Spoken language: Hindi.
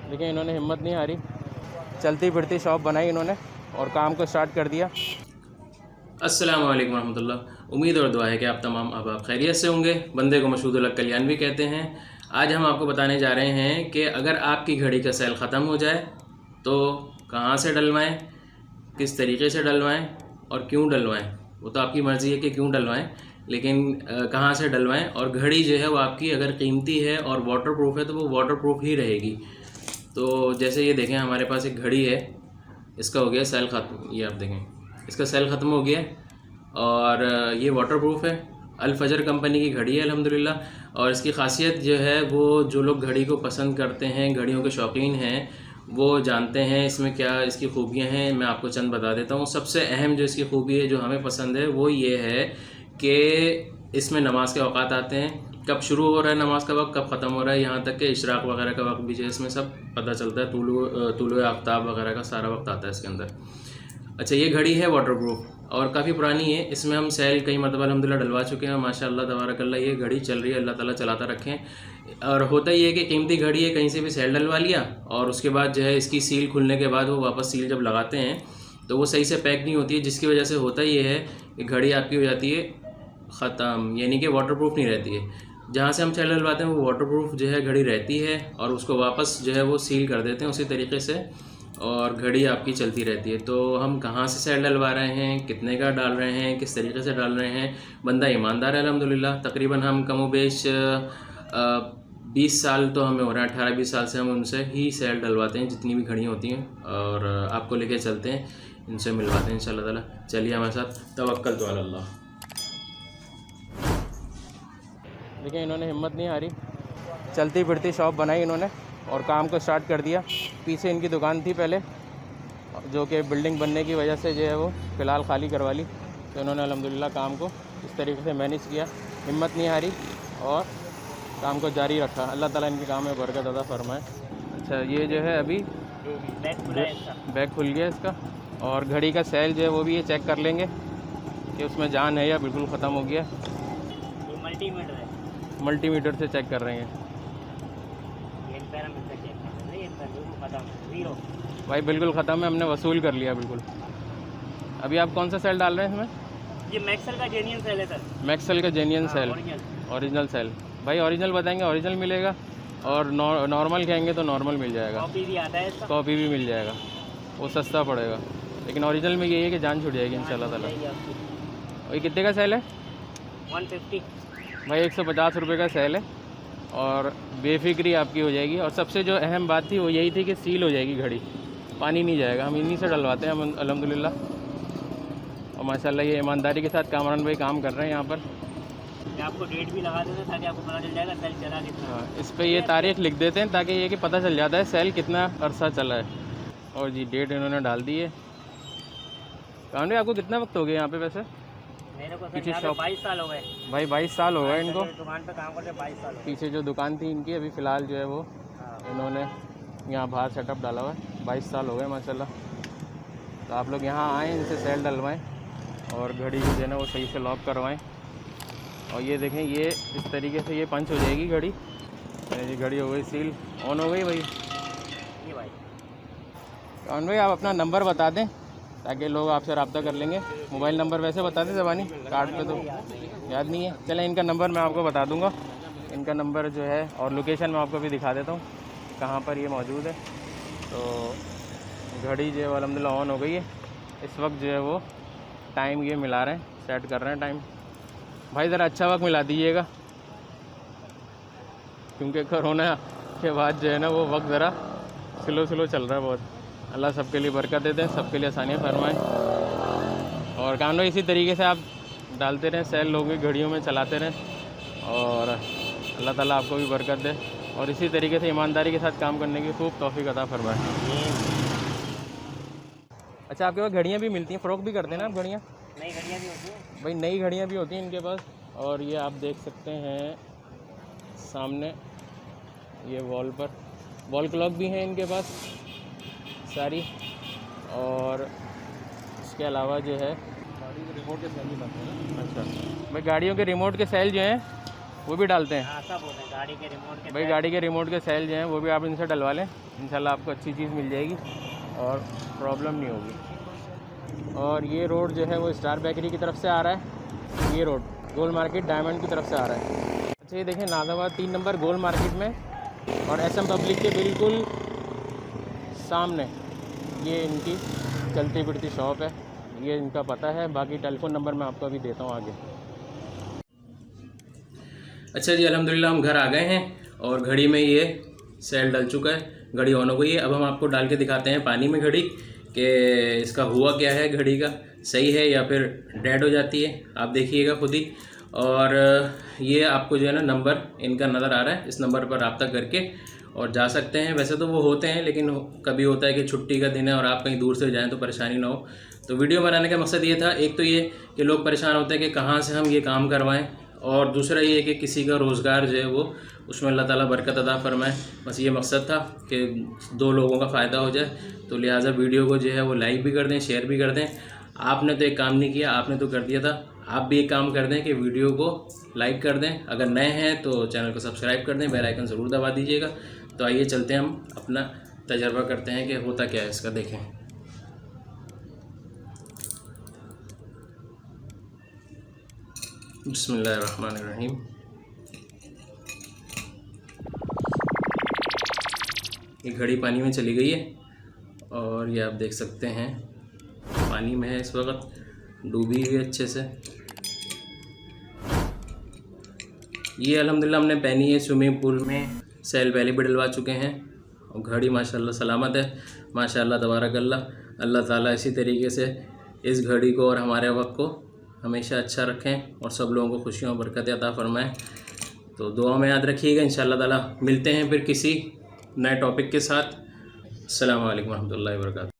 लेकिन इन्होंने हिम्मत नहीं हारी, चलती फिरती शॉप बनाई इन्होंने और काम को स्टार्ट कर दिया। अस्सलाम वालेकुम रहमतुल्लाह। उम्मीद और दुआ है कि आप तमाम अब खैरियत से होंगे। बंदे को मशहूदुल कल्याण भी कहते हैं। आज हम आपको बताने जा रहे हैं कि अगर आपकी घड़ी का सेल ख़त्म हो जाए तो कहाँ से डलवाएं, किस तरीके से डलवाएं और क्यों डलवाएं। वो तो आपकी मर्ज़ी है कि क्यों डलवाएं, लेकिन कहाँ से डलवाएं। और घड़ी जो है वो आपकी अगर कीमती है और वाटरप्रूफ है तो वो वाटरप्रूफ ही रहेगी। तो जैसे ये देखें, हमारे पास एक घड़ी है, इसका हो गया सेल ख़त्म। ये आप देखें, इसका सेल ख़त्म हो गया और ये वाटरप्रूफ है। अल फजर कंपनी की घड़ी है अल्हम्दुलिल्लाह। और इसकी खासियत जो है वो जो लोग घड़ी को पसंद करते हैं, घड़ियों के शौकीन हैं, वो जानते हैं इसमें क्या इसकी खूबियाँ हैं। मैं आपको चंद बता देता हूँ। सबसे अहम जो इसकी खूबी है जो हमें पसंद है वो ये है कि इसमें नमाज के औकात आते हैं, कब शुरू हो रहा है नमाज का वक्त, कब ख़त्म हो रहा है, यहाँ तक कि इशराक वगैरह का वक्त भी जो है इसमें सब पता चलता है। तुलु आफ्ताब वगैरह का सारा वक्त आता है इसके अंदर। अच्छा, ये घड़ी है वाटरप्रूफ और काफ़ी पुरानी है। इसमें हम सेल कई मरतबा अल्हम्दुलिल्लाह डलवा चुके हैं। माशाअल्लाह तबारकल्लाह ये घड़ी चल रही है, अल्लाह ताला चलाता रखें। और होता ही है कि कीमती घड़ी है, कहीं से भी सेल डलवा लिया और उसके बाद जो है इसकी सील खुलने के बाद वो वापस सील जब लगाते हैं तो वो सही से पैक नहीं होती है, जिसकी वजह से होता ये है कि घड़ी आपकी हो जाती है ख़त्म, यानी कि वाटरप्रूफ नहीं रहती है। जहाँ से हम सेल डलवाते हैं वो वाटरप्रूफ जो है घड़ी रहती है और उसको वापस जो है वो सील कर देते हैं उसी तरीके से और घड़ी आपकी चलती रहती है। तो हम कहाँ से सेल डलवा रहे हैं, कितने का डाल रहे हैं, किस तरीके से डाल रहे हैं। बंदा ईमानदार है अल्हम्दुलिल्लाह। तकरीबन हम कमोबेश 20 साल तो हमें हो रहा है, 18-20 साल से हम उनसे ही सेल डलवाते हैं जितनी भी घड़ियाँ होती हैं और आपको लेके चलते हैं, इनसे मिलवाते हैं इंशाअल्लाह ताला। चलिए हमारे साथ, तवक्कल तो अल्लाह। लेकिन इन्होंने हिम्मत नहीं हारी, चलती फिरती शॉप बनाई इन्होंने और काम को स्टार्ट कर दिया। पीछे इनकी दुकान थी पहले, जो कि बिल्डिंग बनने की वजह से जो है वो फ़िलहाल खाली करवा ली। तो इन्होंने अल्हम्दुलिल्लाह काम को इस तरीके से मैनेज किया, हिम्मत नहीं हारी और काम को जारी रखा। अल्लाह ताला इनके काम में बरकत अता फरमाए। अच्छा, ये जो है अभी बैग खुल गया इसका और घड़ी का सेल जो है वो भी ये चेक कर लेंगे कि उसमें जान है या बिल्कुल ख़त्म हो गया। मल्टीमीटर है, मल्टीमीटर से चेक कर रहे हैं भाई, बिल्कुल ख़त्म है, हमने वसूल कर लिया बिल्कुल। अभी आप कौन सा सेल डाल रहे हैं इसमें? ये मैक्सेल का जेन्युइन सेल है सर। मैक्सेल का genuine cell, original. Original cell. भाई ओरिजिनल बताएंगे ओरिजिनल मिलेगा और नॉर्मल कहेंगे तो नॉर्मल मिल जाएगा। कॉपी भी आता है इसका। कॉपी भी मिल जाएगा, वो सस्ता पड़ेगा, लेकिन ओरिजिनल में यही है कि जान छूट जाएगी इंशाल्लाह ताला। और ये कितने का सेल है? 150 भाई 150 रुपये का सेल है और बेफिक्री आपकी हो जाएगी। और सबसे जो अहम बात थी वो यही थी कि सील हो जाएगी घड़ी, पानी नहीं जाएगा। हम इन्हीं से डलवाते हैं हम अल्हम्दुलिल्लाह। और माशाल्लाह ये ईमानदारी के साथ कामरान भाई काम कर रहे हैं यहाँ पर। आपको डेट भी लगा देते हैं ताकि आपको पता चल जाएगा सेल चला कितना। हाँ, इस पर ये तारीख लिख देते हैं ताकि ये कि पता चल जाता है सेल कितना अरसा चला है। और जी डेट इन्होंने डाल दी है। कामरान भाई आपको कितना वक्त हो गया यहाँ पे वैसे? मेरे को पीछे सर शॉप 22 साल हो गए। भाई 22 साल हो गए इनको दुकान पे काम करते 22 साल हो गए। पीछे जो दुकान थी इनकी, अभी फ़िलहाल जो है वो इन्होंने यहाँ बाहर सेटअप डाला हुआ है। 22 साल हो गए माशाल्लाह। तो आप लोग यहाँ आएँ, इनसे सेल डलवाएं और घड़ी जो है ना वो सही से लॉक करवाएं। और ये देखें, ये इस तरीके से ये पंच हो जाएगी घड़ी। ये घड़ी हो गई सील, ऑन हो गई भाई। ये भाई कौन भाई आप अपना नंबर बता दें ताकि लोग आपसे रब्ता कर लेंगे। मोबाइल नंबर वैसे बता दें ज़बानी कार्ड पे, तो याद नहीं है। चलें इनका नंबर मैं आपको बता दूंगा। इनका नंबर जो है और लोकेशन मैं आपको भी दिखा देता हूँ कहाँ पर ये मौजूद है। तो घड़ी जो है अल्हम्दुलिल्लाह ऑन हो गई है। इस वक्त जो है वो टाइम ये मिला रहे हैं, सेट कर रहे हैं टाइम। भाई ज़रा अच्छा वक्त मिला दीजिएगा क्योंकि कोरोना के बाद जो है ना वो वक्त ज़रा स्लो चल रहा है बहुत। अल्लाह सबके लिए बरकत देते हैं, सबके लिए आसानियाँ फरमाएँ। और कानों इसी तरीके से आप डालते रहें सेल, लोगों की घड़ियों में चलाते रहें और अल्लाह ताला आपको भी बरकत दे और इसी तरीके से ईमानदारी के साथ काम करने की खूब तौफीक अता फरमाए। अच्छा, आपके पास घड़ियाँ भी मिलती हैं, फ़रोख्त भी करते हैं ना आप घड़ियाँ? नई घड़ियाँ भी होती हैं भाई, नई घड़ियाँ भी होती हैं इनके पास। और ये आप देख सकते हैं सामने, ये वॉल क्लॉक भी हैं इनके पास सारी। और इसके अलावा जो है गाड़ी के रिमोट के सेल भी बनते हैं। अच्छा भाई, गाड़ियों के रिमोट के सेल जो हैं वो भी डालते हैं हाँ सब होते हैं, गाड़ी के रिमोट के भाई। गाड़ी के रिमोट के सेल जो हैं वो भी आप इनसे डलवा लें, इंशाल्लाह आपको अच्छी चीज़ मिल जाएगी और प्रॉब्लम नहीं होगी। और ये रोड जो है वो स्टार बेकरी की तरफ से आ रहा है, ये रोड गोल मार्केट डायमंड की तरफ से आ रहा है। अच्छा ये देखें नाज़ाबाद 3 नंबर गोल मार्केट में और SM पब्लिक के बिल्कुल सामने ये इनकी चलती फिरती शॉप है, ये इनका पता है। बाकी टेलीफोन नंबर मैं आपको अभी देता हूँ आगे। अच्छा जी, अल्हम्दुलिल्लाह हम घर आ गए हैं और घड़ी में ये सेल डल चुका है, घड़ी ऑन हो गई है। अब हम आपको डाल के दिखाते हैं पानी में घड़ी कि इसका हुआ क्या है, घड़ी का सही है या फिर डेड हो जाती है, आप देखिएगा खुद ही। और ये आपको जो है ना नंबर इनका नज़र आ रहा है, इस नंबर पर रब्ता करके और जा सकते हैं। वैसे तो वो होते हैं, लेकिन कभी होता है कि छुट्टी का दिन है और आप कहीं दूर से जाएं तो परेशानी ना हो। तो वीडियो बनाने का मकसद ये था, एक तो ये कि लोग परेशान होते हैं कि कहाँ से हम ये काम करवाएं, और दूसरा ये कि किसी का रोज़गार जो है वो उसमें अल्लाह ताला बरकत अता फरमाए। बस ये मकसद था कि 2 लोगों का फ़ायदा हो जाए। तो लिहाजा वीडियो को जो है वो लाइक भी कर दें, शेयर भी कर दें। आपने तो एक काम नहीं किया, आपने तो कर दिया था। आप भी एक काम कर दें कि वीडियो को लाइक कर दें, अगर नए हैं तो चैनल को सब्सक्राइब कर दें, बेल आइकन ज़रूर दबा दीजिएगा। तो आइए चलते हैं, हम अपना तजर्बा करते हैं कि होता क्या है इसका। देखें बिस्मिल्लाहिर्रहमानिर्रहीम। ये घड़ी पानी में चली गई है और ये आप देख सकते हैं पानी में है इस वक्त, डूबी हुई अच्छे से। ये अल्हम्दुलिल्लाह हमने पहनी है स्विमिंग पूल में, सेल पहले भी डलवा चुके हैं और घड़ी माशाल्लाह सलामत है, माशाल्लाह तबारकल्लाह। अल्लाह ताला इसी तरीके से इस घड़ी को और हमारे वक्त को हमेशा अच्छा रखें और सब लोगों को खुशियों और बरकत अता फरमाएं। तो दुआ में याद रखिएगा। इंशाअल्लाह ताला मिलते हैं फिर किसी नए टॉपिक के साथ। अस्सलामु अलैकुम रहमतुल्लाहि व बरकातहू।